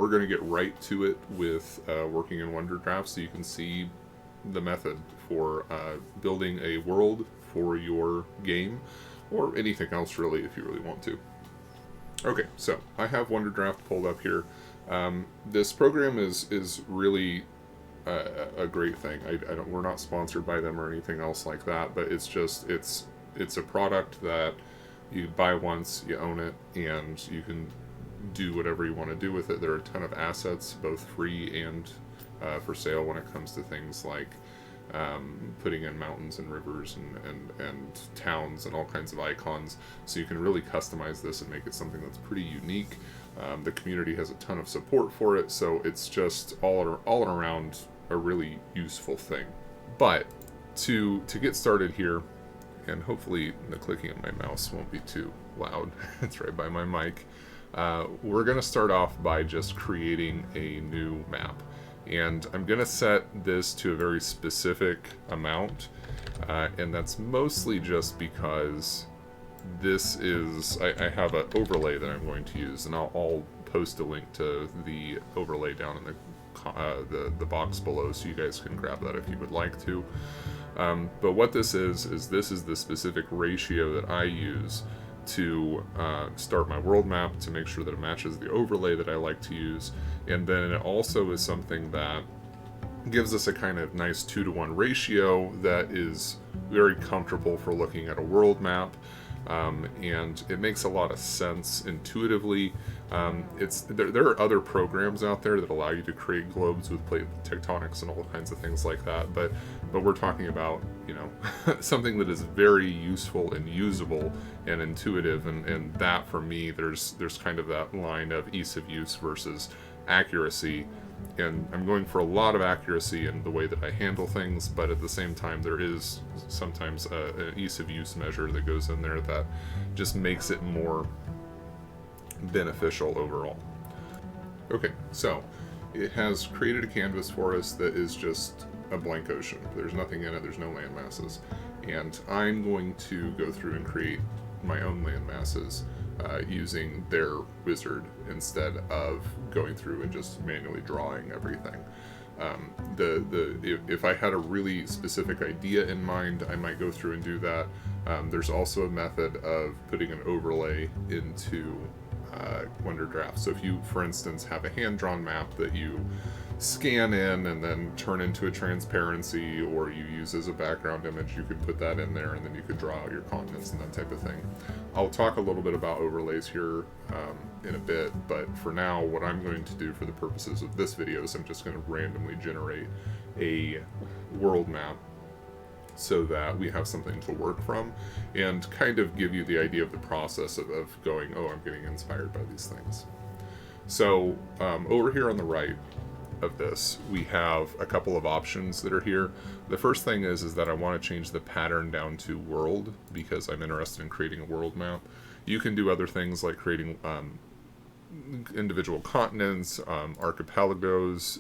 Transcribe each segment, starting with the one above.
we're going to get right to it with working in WonderDraft so you can see the method for building a world for your game, or anything else really if you really want to. Okay, so I have WonderDraft pulled up here. This program is really a great thing. We're not sponsored by them or anything else like that, but it's just it's a product that you buy once, you own it, and you can do whatever you want to do with it. There are a ton of assets, both free and for sale, when it comes to things like putting in mountains and rivers and towns and all kinds of icons. So you can really customize this and make it something that's pretty unique. The community has a ton of support for it, so it's just all around a really useful thing. But to get started here, and hopefully the clicking of my mouse won't be too loud, it's right by my mic, we're going to start off by just creating a new map. And I'm going to set this to a very specific amount, and that's mostly just because this is, I have an overlay that I'm going to use, and I'll post a link to the overlay down in the box below so you guys can grab that if you would like to. But what this is this is the specific ratio that I use to start my world map, to make sure that it matches the overlay that I like to use. And then it also is something that gives us a kind of nice 2-to-1 ratio that is very comfortable for looking at a world map. And it makes a lot of sense intuitively. There are other programs out there that allow you to create globes with plate tectonics and all kinds of things like that, but we're talking about, you know, something that is very useful and usable and intuitive, and that for me, there's kind of that line of ease of use versus accuracy. And I'm going for a lot of accuracy in the way that I handle things, but at the same time there is sometimes an ease of use measure that goes in there that just makes it more beneficial overall. Okay, so it has created a canvas for us that is just a blank ocean. There's nothing in it, there's no land masses. And I'm going to go through and create my own land masses using their wizard instead of going through and just manually drawing everything. If I had a really specific idea in mind, I might go through and do that. There's also a method of putting an overlay into WonderDraft. So if you, for instance, have a hand-drawn map that you scan in and then turn into a transparency, or you use as a background image, you could put that in there and then you could draw out your continents and that type of thing. I'll talk a little bit about overlays here in a bit, but for now what I'm going to do for the purposes of this video is I'm just going to randomly generate a world map so that we have something to work from and kind of give you the idea of the process of going, oh, I'm getting inspired by these things. So over here on the right of this, we have a couple of options that are here. The first thing is that I want to change the pattern down to world because I'm interested in creating a world map. You can do other things like creating individual continents, archipelagos,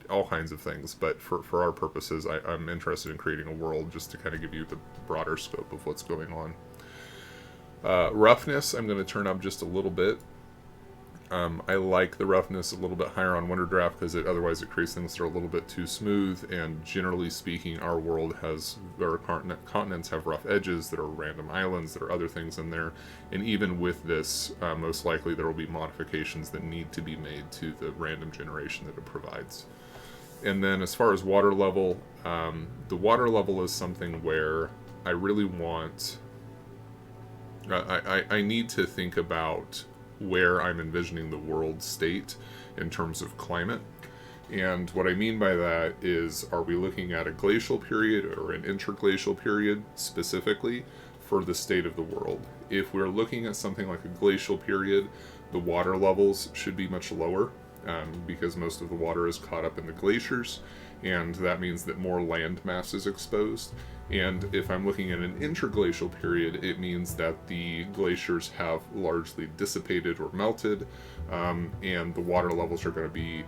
all kinds of things, but for our purposes, I'm interested in creating a world just to kind of give you the broader scope of what's going on. Roughness, I'm going to turn up just a little bit. I like the roughness a little bit higher on WonderDraft because otherwise it creates things that are a little bit too smooth, and generally speaking, our world has, our continents have rough edges that are random islands, that are other things in there, and even with this, most likely there will be modifications that need to be made to the random generation that it provides. And then as far as water level, the water level is something where I really want, I need to think about where I'm envisioning the world state in terms of climate. And what I mean by that is, are we looking at a glacial period or an interglacial period specifically for the state of the world? If we're looking at something like a glacial period, the water levels should be much lower because most of the water is caught up in the glaciers, and that means that more land mass is exposed. And if I'm looking at an interglacial period, it means that the glaciers have largely dissipated or melted, and the water levels are going to be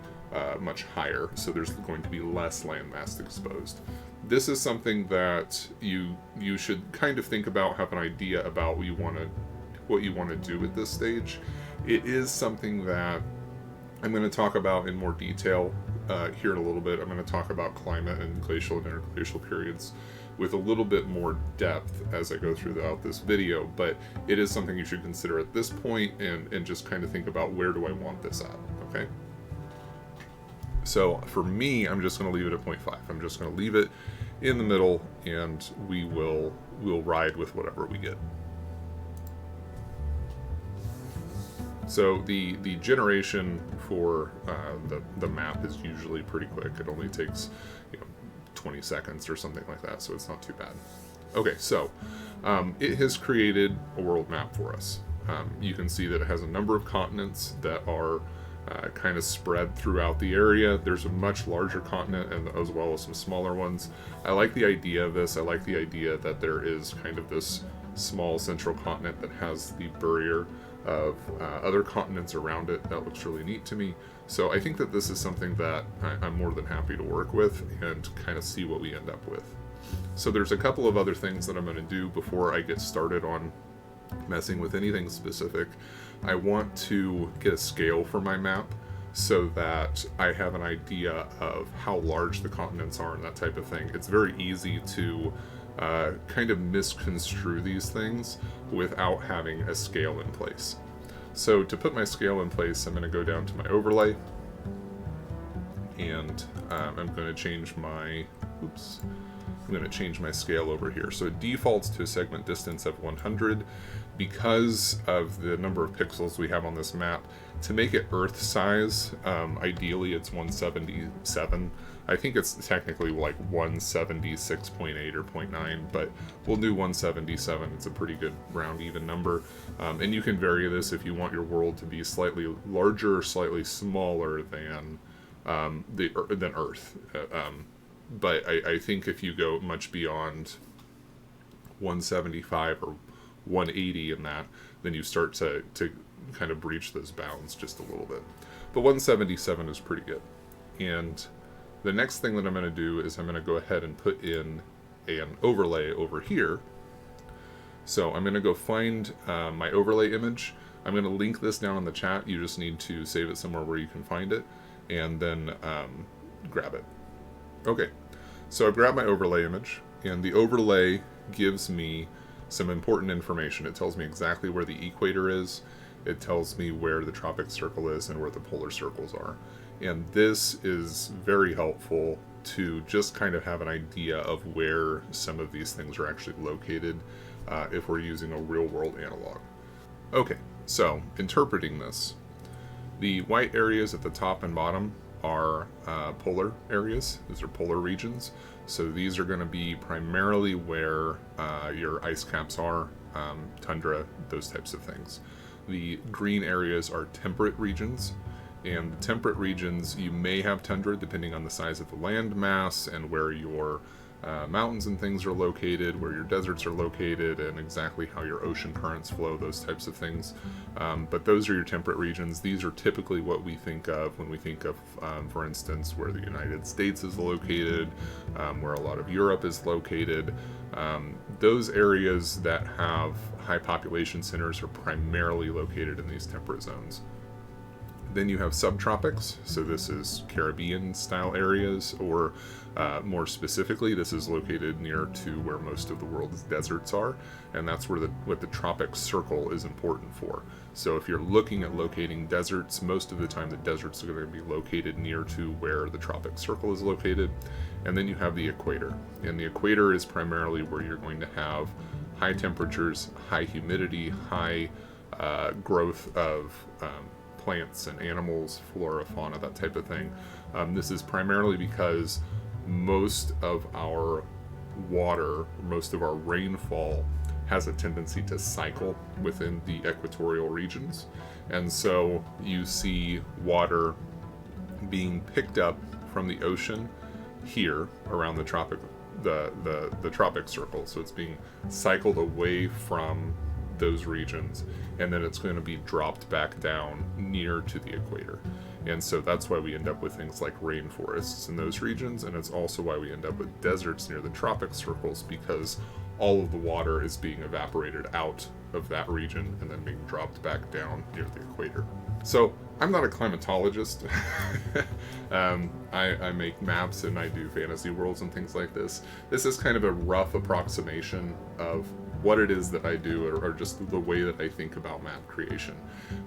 much higher, so there's going to be less land mass exposed. This is something that you should kind of think about, have an idea about what you want to do at this stage. It is something that I'm going to talk about in more detail here in a little bit. I'm going to talk about climate and glacial and interglacial periods with a little bit more depth as I go throughout this video, but it is something you should consider at this point and just kind of think about, where do I want this at, okay? So for me, I'm just going to leave it at 0.5. I'm just going to leave it in the middle, and we'll ride with whatever we get. So the generation for the map is usually pretty quick. It only takes 20 seconds or something like that, so it's not too bad. Okay, so it has created a world map for us. You can see that it has a number of continents that are kind of spread throughout the area. There's a much larger continent and as well as some smaller ones. I like the idea of this. I like the idea that there is kind of this small central continent that has the barrier of other continents around it. That looks really neat to me. So I think that this is something that I'm more than happy to work with and kind of see what we end up with. So there's a couple of other things that I'm going to do before I get started on messing with anything specific. I want to get a scale for my map so that I have an idea of how large the continents are and that type of thing. It's very easy to kind of misconstrue these things without having a scale in place. So to put my scale in place, I'm going to go down to my overlay, and I'm going to change my scale over here. So it defaults to a segment distance of 100 because of the number of pixels we have on this map. To make it Earth size, ideally it's 177. I think it's technically like 176.8 or 0.9, but we'll do 177. It's a pretty good round even number. And you can vary this if you want your world to be slightly larger or slightly smaller than Earth. But I think if you go much beyond 175 or 180 in that, then you start to kind of breach those bounds just a little bit. But 177 is pretty good. And the next thing that I'm going to do is I'm going to go ahead and put in an overlay over here. So I'm going to go find my overlay image. I'm going to link this down in the chat. You just need to save it somewhere where you can find it, and then grab it. Okay, so I grab my overlay image, and the overlay gives me some important information. It tells me exactly where the equator is. It tells me where the tropic circle is and where the polar circles are. And this is very helpful to just kind of have an idea of where some of these things are actually located if we're using a real-world analog. Okay, so interpreting this, the white areas at the top and bottom are polar areas. These are polar regions. So these are going to be primarily where your ice caps are, tundra, those types of things. The green areas are temperate regions, and the temperate regions, you may have tundra depending on the size of the land mass and where your mountains and things are located, where your deserts are located, and exactly how your ocean currents flow, those types of things. But those are your temperate regions. These are typically what we think of when we think of, for instance, where the United States is located, where a lot of Europe is located. Those areas that have high population centers are primarily located in these temperate zones. Then you have subtropics, so this is Caribbean style areas, or more specifically, this is located near to where most of the world's deserts are, and that's where what the tropic circle is important for. So if you're looking at locating deserts, most of the time the deserts are going to be located near to where the tropic circle is located. And then you have the equator, and the equator is primarily where you're going to have high temperatures, high humidity, high growth of plants and animals, flora, fauna, that type of thing. This is primarily because most of our water, most of our rainfall has a tendency to cycle within the equatorial regions. And so you see water being picked up from the ocean here around the tropic circle. So it's being cycled away from those regions, and then it's going to be dropped back down near to the equator. And so that's why we end up with things like rainforests in those regions, and it's also why we end up with deserts near the tropic circles, because all of the water is being evaporated out of that region and then being dropped back down near the equator. So I'm not a climatologist. I make maps and I do fantasy worlds and things like this. This is kind of a rough approximation of what it is that I do, or just the way that I think about map creation.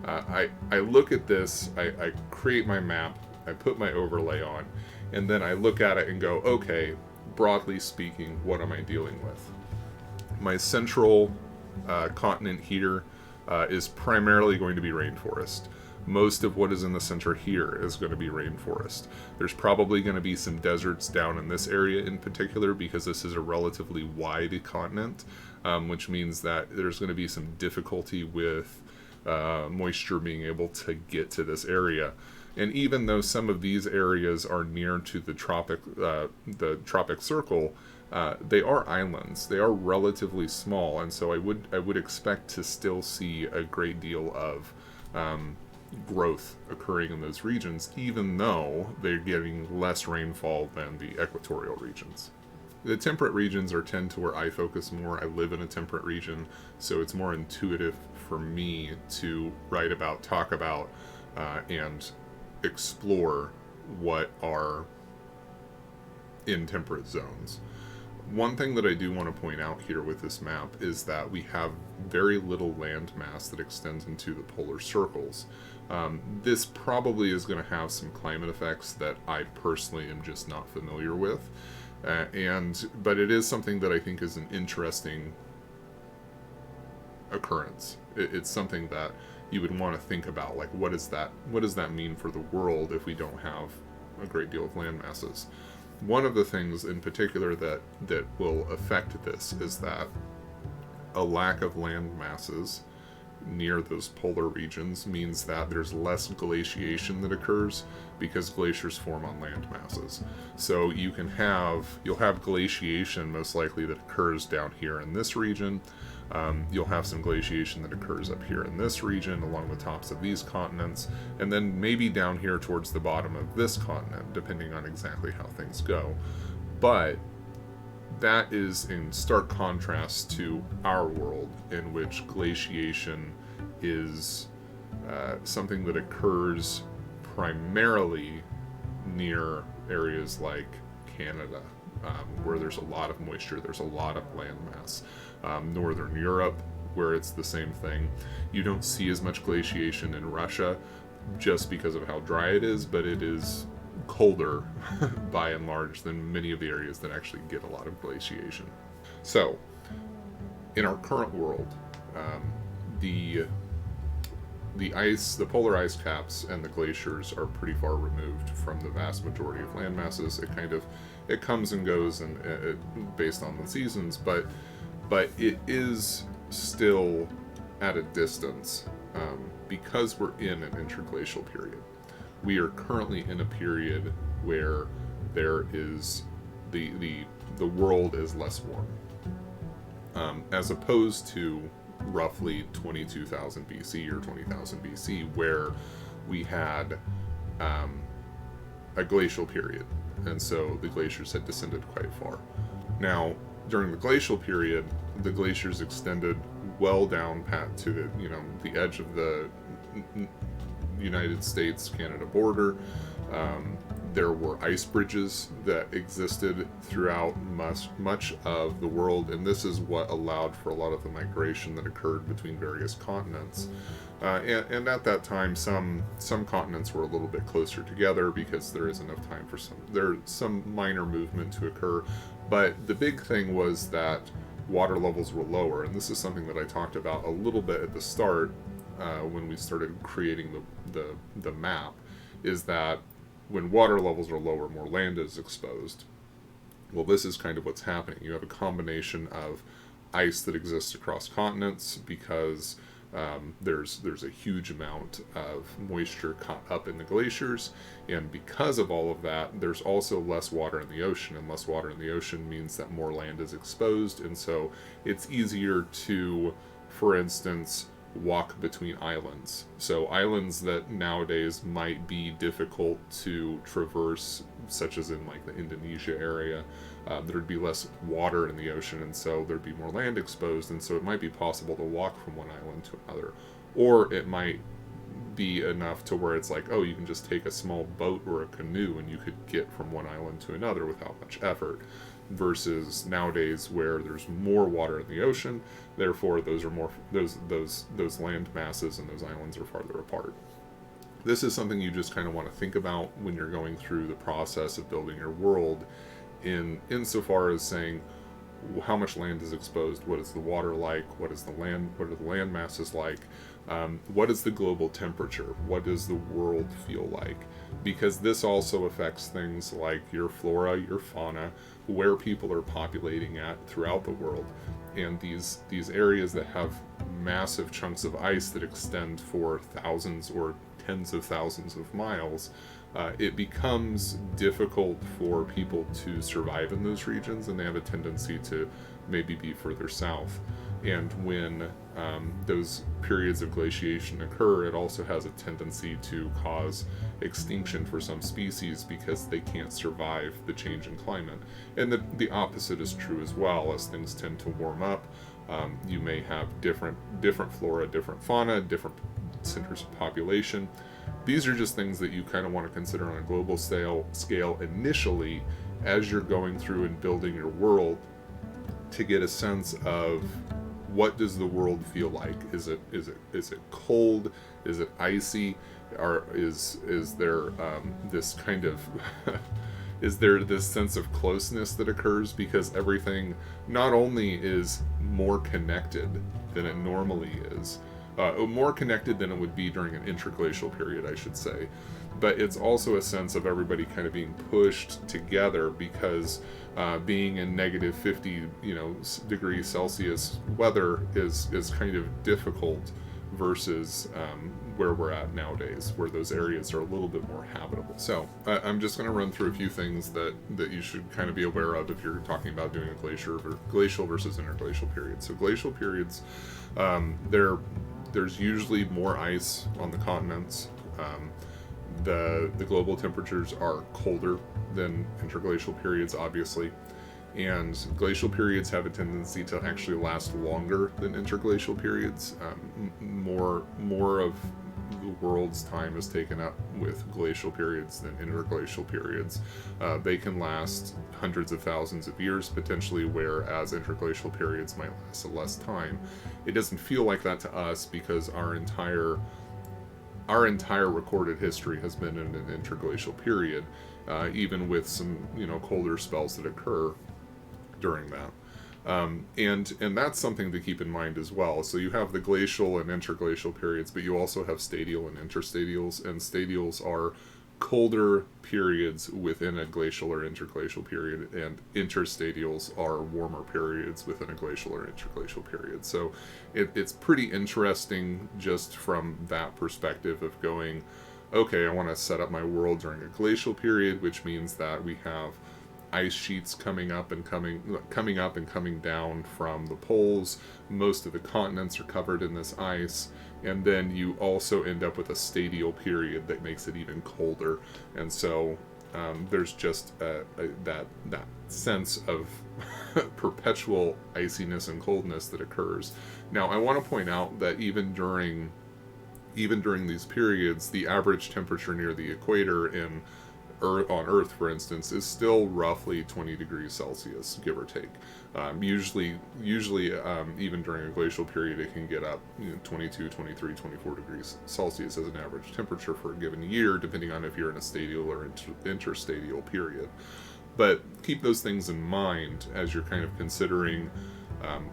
I look at this, I create my map, I put my overlay on, and then I look at it and go, okay, broadly speaking, what am I dealing with? My central continent here is primarily going to be rainforest. Most of what is in the center here is going to be rainforest. There's probably going to be some deserts down in this area in particular, because this is a relatively wide continent, which means that there's going to be some difficulty with moisture being able to get to this area. And even though some of these areas are near to the tropic circle, they are islands. They are relatively small, and so I would expect to still see a great deal of growth occurring in those regions, even though they're getting less rainfall than the equatorial regions. The temperate regions tend to where I focus more. I live in a temperate region, so it's more intuitive for me to write about, talk about, and explore what are in temperate zones. One thing that I do want to point out here with this map is that we have very little land mass that extends into the polar circles. This probably is going to have some climate effects that I personally am just not familiar with, but it is something that I think is an interesting occurrence. It's something that you would want to think about, like what does that mean for the world if we don't have a great deal of land masses? One of the things in particular that will affect this is that a lack of land masses near those polar regions means that there's less glaciation that occurs, because glaciers form on land masses. So you'll have glaciation most likely that occurs down here in this region. You'll have some glaciation that occurs up here in this region along the tops of these continents, and then maybe down here towards the bottom of this continent, depending on exactly how things go. But that is in stark contrast to our world, in which glaciation is something that occurs primarily near areas like Canada, where there's a lot of moisture, there's a lot of land mass. Northern Europe, where it's the same thing. You don't see as much glaciation in Russia just because of how dry it is, but it is colder by and large than many of the areas that actually get a lot of glaciation. So, in our current world, the polar ice caps and the glaciers are pretty far removed from the vast majority of land masses. It comes and goes and based on the seasons, but it is still at a distance, because we're in an interglacial period. We are currently in a period where there is the world is less warm, as opposed to roughly 22,000 BC or 20,000 BC, where we had a glacial period, and so the glaciers had descended quite far. Now, during the glacial period, the glaciers extended well down to the edge of the United States-Canada border. There were ice bridges that existed throughout much of the world, and this is what allowed for a lot of the migration that occurred between various continents. And at that time, some continents were a little bit closer together because there is enough time for some minor movement to occur. But the big thing was that water levels were lower, and this is something that I talked about a little bit at the start when we started creating the map, is that when water levels are lower, more land is exposed. Well, this is kind of what's happening. You have a combination of ice that exists across continents because there's a huge amount of moisture caught up in the glaciers, and because of all of that, there's also less water in the ocean, and less water in the ocean means that more land is exposed, and so it's easier to, for instance, walk between islands. So islands that nowadays might be difficult to traverse, such as in like the Indonesia area, there'd be less water in the ocean, and so there'd be more land exposed, and so it might be possible to walk from one island to another. Or it might be enough to where it's like, oh, you can just take a small boat or a canoe and you could get from one island to another without much effort, versus nowadays where there's more water in the ocean, therefore those land masses and those islands are farther apart. This is something you just kind of want to think about when you're going through the process of building your world, insofar as saying, how much land is exposed, what is the water like, what are the land masses like, what is the global temperature, what does the world feel like, because this also affects things like your flora, your fauna, where people are populating at throughout the world. And these areas that have massive chunks of ice that extend for thousands or tens of thousands of miles, it becomes difficult for people to survive in those regions, and they have a tendency to maybe be further south. And when those periods of glaciation occur, it also has a tendency to cause extinction for some species because they can't survive the change in climate. And the opposite is true as well. As things tend to warm up, you may have different flora, different fauna, different centers of population. These are just things that you kind of want to consider on a global scale initially as you're going through and building your world, to get a sense of what does the world feel like. Is it cold? Is it icy? Or is there this kind of is there this sense of closeness that occurs because everything not only is more connected than it normally is, more connected than it would be during an interglacial period, I should say, but it's also a sense of everybody kind of being pushed together because being in negative 50 degrees Celsius weather is kind of difficult versus where we're at nowadays, where those areas are a little bit more habitable. So I'm just going to run through a few things that you should kind of be aware of if you're talking about doing a glacial versus interglacial period. So glacial periods, there's usually more ice on the continents. The global temperatures are colder than interglacial periods, obviously, and glacial periods have a tendency to actually last longer than interglacial periods. More of the world's time is taken up with glacial periods than interglacial periods. They can last hundreds of thousands of years potentially, whereas interglacial periods might last less time. It doesn't feel like that to us because our entire recorded history has been in an interglacial period, even with some colder spells that occur during that. And that's something to keep in mind as well. So you have the glacial and interglacial periods, but you also have stadial and interstadials, and stadials are colder periods within a glacial or interglacial period, and interstadials are warmer periods within a glacial or interglacial period. So it's pretty interesting just from that perspective of going, okay, I want to set up my world during a glacial period, which means that we have ice sheets coming up and coming down from the poles. Most of the continents are covered in this ice, and then you also end up with a stadial period that makes it even colder. And so there's just that sense of perpetual iciness and coldness that occurs. Now, I want to point out that even during these periods, the average temperature near the equator on Earth, for instance, is still roughly 20 degrees Celsius, give or take. Usually, even during a glacial period, it can get up 22, 23, 24 degrees Celsius as an average temperature for a given year, depending on if you're in a stadial or interstadial period. But keep those things in mind as you're kind of considering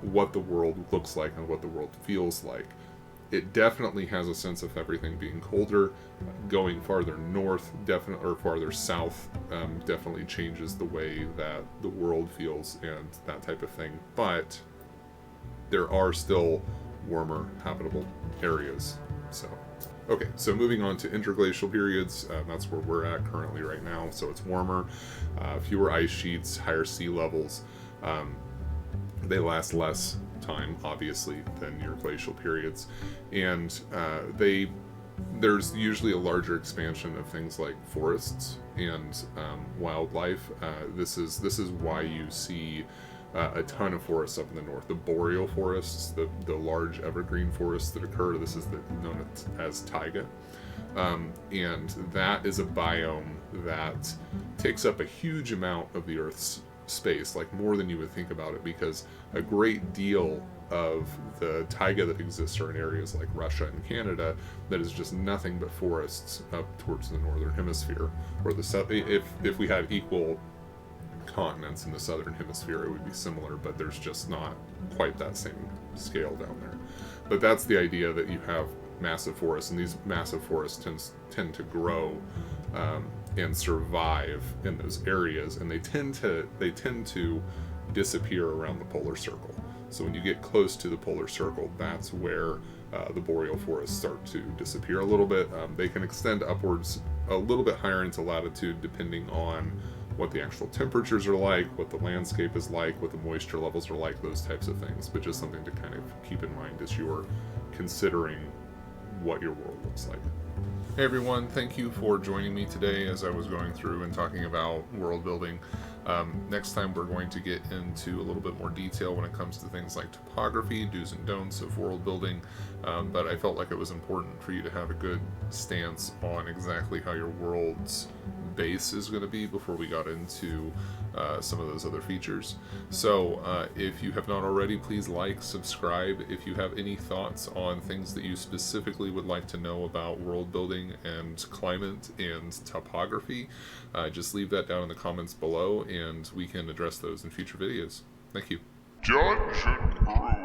what the world looks like and what the world feels like. It definitely has a sense of everything being colder. Going farther north, or farther south, definitely changes the way that the world feels and that type of thing. But there are still warmer, habitable areas. So moving on to interglacial periods, that's where we're at currently right now. So it's warmer, fewer ice sheets, higher sea levels. They last less time, obviously, than your glacial periods, and there's usually a larger expansion of things like forests and wildlife. This is why you see a ton of forests up in the north. The boreal forests, the large evergreen forests that occur, this is known as taiga. And that is a biome that takes up a huge amount of the Earth's space, like more than you would think about it, because a great deal of the taiga that exists are in areas like Russia and Canada that is just nothing but forests up towards the northern hemisphere, or if we had equal continents in the southern hemisphere, it would be similar, but there's just not quite that same scale down there. But that's the idea, that you have massive forests, and these massive forests tend to grow and survive in those areas, and they tend to disappear around the polar circle. So when you get close to the polar circle, that's where the boreal forests start to disappear a little bit. They can extend upwards a little bit higher into latitude, depending on what the actual temperatures are like, what the landscape is like, what the moisture levels are like, those types of things. But just something to kind of keep in mind as you're considering what your world looks like. Hey everyone, thank you for joining me today as I was going through and talking about world building. Next time we're going to get into a little bit more detail when it comes to things like topography, do's and don'ts of world building, but I felt like it was important for you to have a good stance on exactly how your world's base is going to be before we got into some of those other features. So if you have not already, please like, subscribe. If you have any thoughts on things that you specifically would like to know about world building and climate and topography, just leave that down in the comments below and we can address those in future videos. Thank you. Judge and Crew.